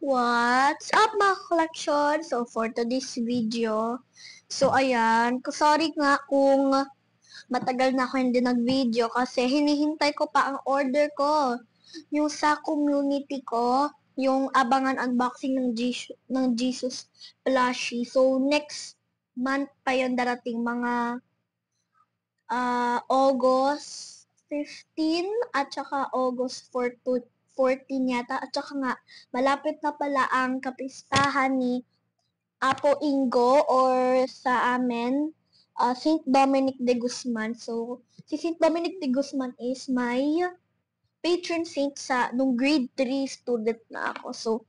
What's up mga collection? So for today's video, ayan, sorry nga kung matagal na ako hindi nag-video kasi hinihintay ko pa ang order ko. Yung sa community ko, yung abangan unboxing ng Jesus plushie. So next month pa yon darating mga August 15 at saka August 14 yata. At saka nga, malapit na pala ang kapistahan ni Apo Ingo or sa amin, St. Dominic de Guzman. So, si St. Dominic de Guzman is my patron saint nung grade 3 student na ako. So,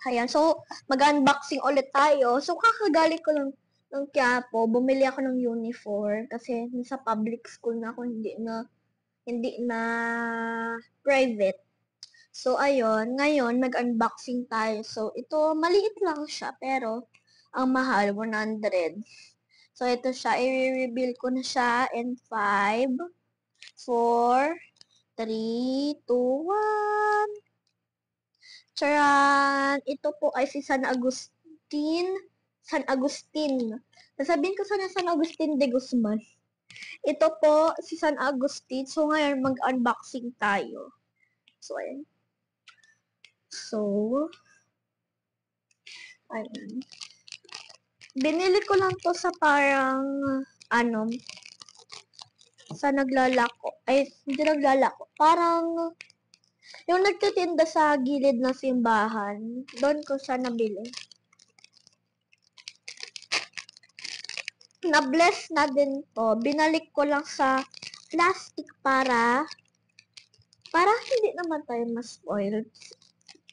ayan. So, mag-unboxing ulit tayo. So, kakagaling ko lang ng Quiapo, bumili ako ng uniform kasi nasa public school na ako, hindi na private. So, ayun, ngayon, mag-unboxing tayo. So, ito, maliit lang siya, pero ang mahal, 100. So, ito siya, i-reveal ko na siya in 5, 4, 3, 2, 1. Charan! Ito po ay si San Agustin. Sasabihin ko sana San Agustin de Guzman. Ito po, si San Agustin. So, ngayon, mag-unboxing tayo. So, ayan. So, ayun. Binili ko lang to sa parang, sa naglalako. Ay, hindi naglalako. Parang, yung nagtitinda sa gilid ng simbahan, doon ko siya nabili. Na-bless na din to. Binalik ko lang sa plastic para hindi naman tayo ma-spoiled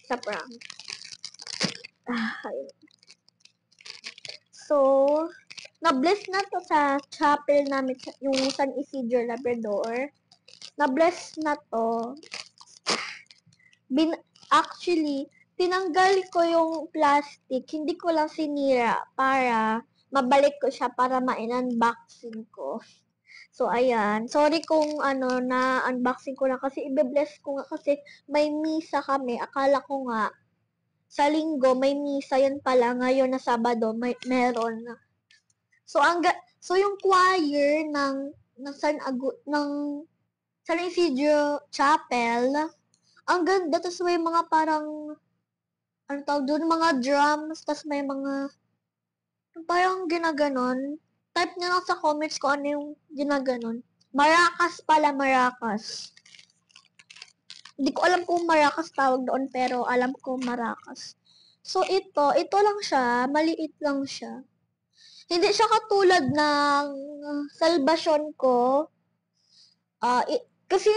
sa prank. Ayun. So, na-bless na to sa chapel namin, yung San Isidro Labrador. Na-bless na to. Actually, tinanggal ko yung plastic, hindi ko lang sinira para mabalik ko siya para ma-unboxing ko. So, ayan. Sorry kung na-unboxing ko na kasi i-bless ko nga kasi may misa kami. Akala ko nga sa linggo may misa, yun pala ngayon na Sabado meron na. So yung choir ng San Isidro Chapel, ang ganda, tas may mga parang mga drums, tas may mga parang ginaganon. Type nyo lang sa comments kung ano yung ginaganon. Maracas pala, maracas. Hindi ko alam kung maracas tawag doon, pero alam ko maracas. So, ito lang siya, maliit lang siya. Hindi siya katulad ng salvation ko. Kasi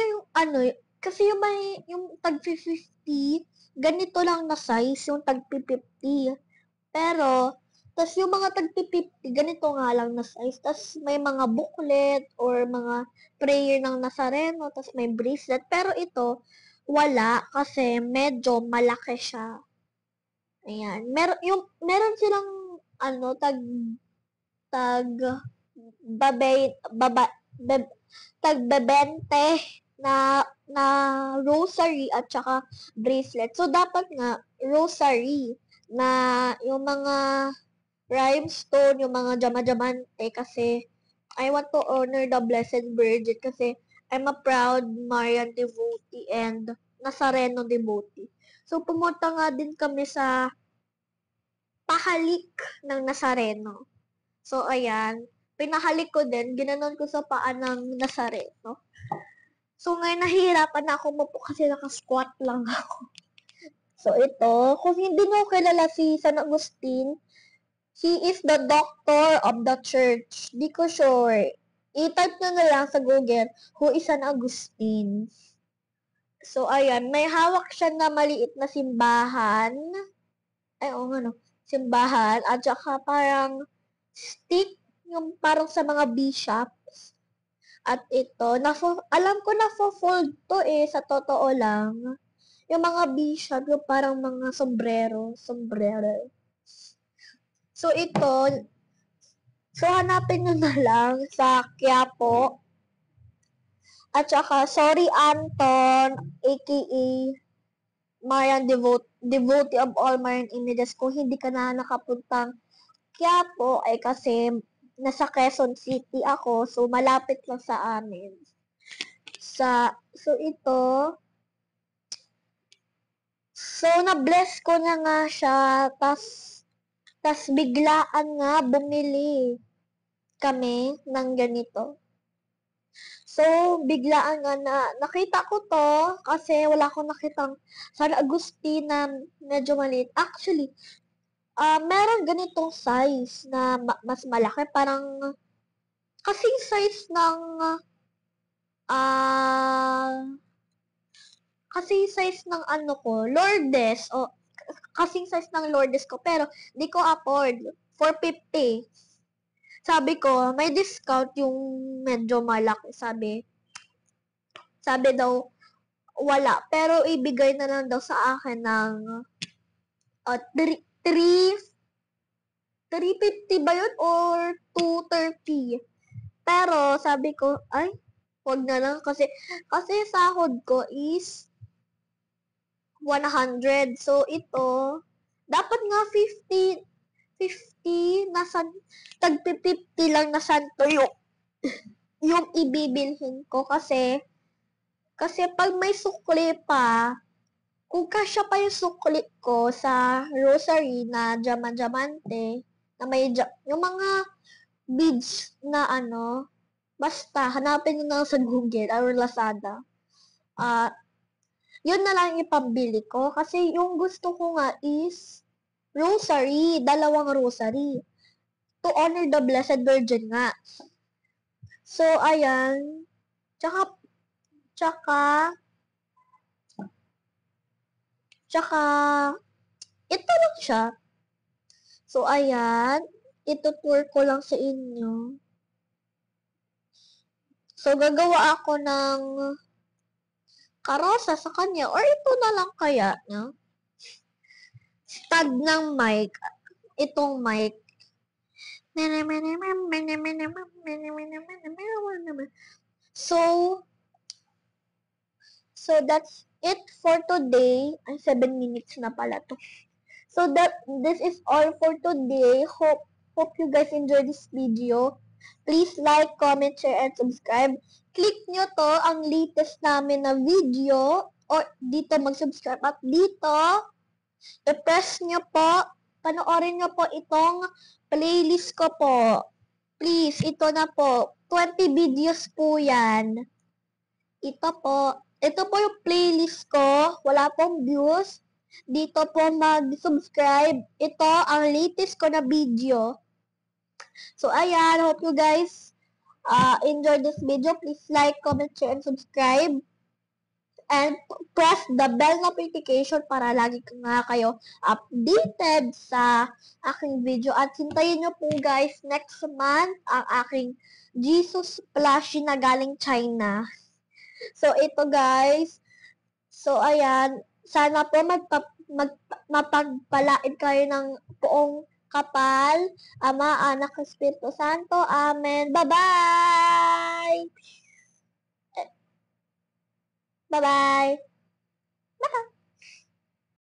yung tag 50, ganito lang na size, yung tag 50. Pero, tas yung mga tag 50, ganito nga lang na size. Tas may mga booklet or mga prayer ng Nazareno, tas may bracelet. Pero ito, wala kasi medyo malaki siya. Ayan. Meron silang tag 20 na rosary at saka bracelet. So, dapat nga, rosary na yung mga rhinestone, yung mga jama-jamante kasi I want to honor the Blessed Virgin kasi I'm a proud Marian devotee and Nazareno devotee. So, pumunta nga din kami sa pahalik ng Nazareno. So, ayan. Pinahalik ko din. Ginanon ko sa paa ng Nazareno. So, ngayon nahihirapan na ako mapo kasi nakasquat lang ako. So, ito. Kung hindi mo kilala si San Agustin, he is the doctor of the church. Di ko sure. I-type nyo na lang sa Google, who is San Agustin. So, ayan. May hawak siya na maliit na simbahan. Ay, oo nga, no. Simbahan. At saka parang stick, yung parang sa mga bishops. At ito, alam ko na fold to sa totoo lang. Yung mga bishop, yung parang mga sombrero. So, hanapin nyo na lang sa Quiapo. At saka, sorry Anton, aka Marian devotee of all Marian images. Kung hindi ka na nakapuntang Quiapo, ay kasi nasa Quezon City ako, so malapit lang sa amin. So ito, so na-bless ko na nga siya, tas biglaan nga bumili kami ng ganito. So, biglaan nga nakita ko to kasi wala akong nakitang San Agustin na medyo maliit. Actually, meron ganitong size na mas malaki. Parang kasing size ng kasing size ng ano ko, Lourdes. O, kasing size ng Lourdes ko. Pero, di ko afford. 450. Sabi ko, may discount yung medyo malaki. Sabi daw, wala. Pero ibigay na lang daw sa akin ng 350 ba yun? Or 230? Pero sabi ko, ay, wag na lang. Kasi sahod ko is 100. So, ito, dapat nga 50, tag 50 lang na santo yung ibibilhin ko kasi pag may sukli pa, kung kasya pa yung sukli ko sa rosary na diamante, na may yung mga beads na ano, basta hanapin nyo na sa Google or Lazada. Yun na lang ipambili ko kasi yung gusto ko nga is rosary, 2 rosary. To honor the Blessed Virgin nga. So, ayan. Tsaka, ito lang siya. So, ayan. Itutour ko lang sa inyo. So, gagawa ako ng karosa sa kanya. Or ito na lang kaya, no? Stand ng mic. Itong mic. So that's it for today. Ay, 7 minutes na pala to. So this is all for today. Hope you guys enjoy this video. Please like, comment, share, and subscribe. Click nyo to ang latest namin na video. O dito mag-subscribe. At dito, i-press nyo po. Panoorin nyo po itong playlist ko po. Please, ito na po. 20 videos po yan. Ito po yung playlist ko. Wala pong views. Dito po mag-subscribe. Ito ang latest ko na video. So, ayan. Hope you guys enjoy this video. Please like, comment, share, and subscribe. And press the bell notification para lagi nga kayo updated sa aking video. At hintayin nyo po guys, next month, ang aking Jesus plushie na galing China. So, ito guys. So, ayan. Sana po mapagpalain kayo ng buong kapal. Ama, Anak, Espiritu Santo. Amen. Bye-bye! Bye-bye!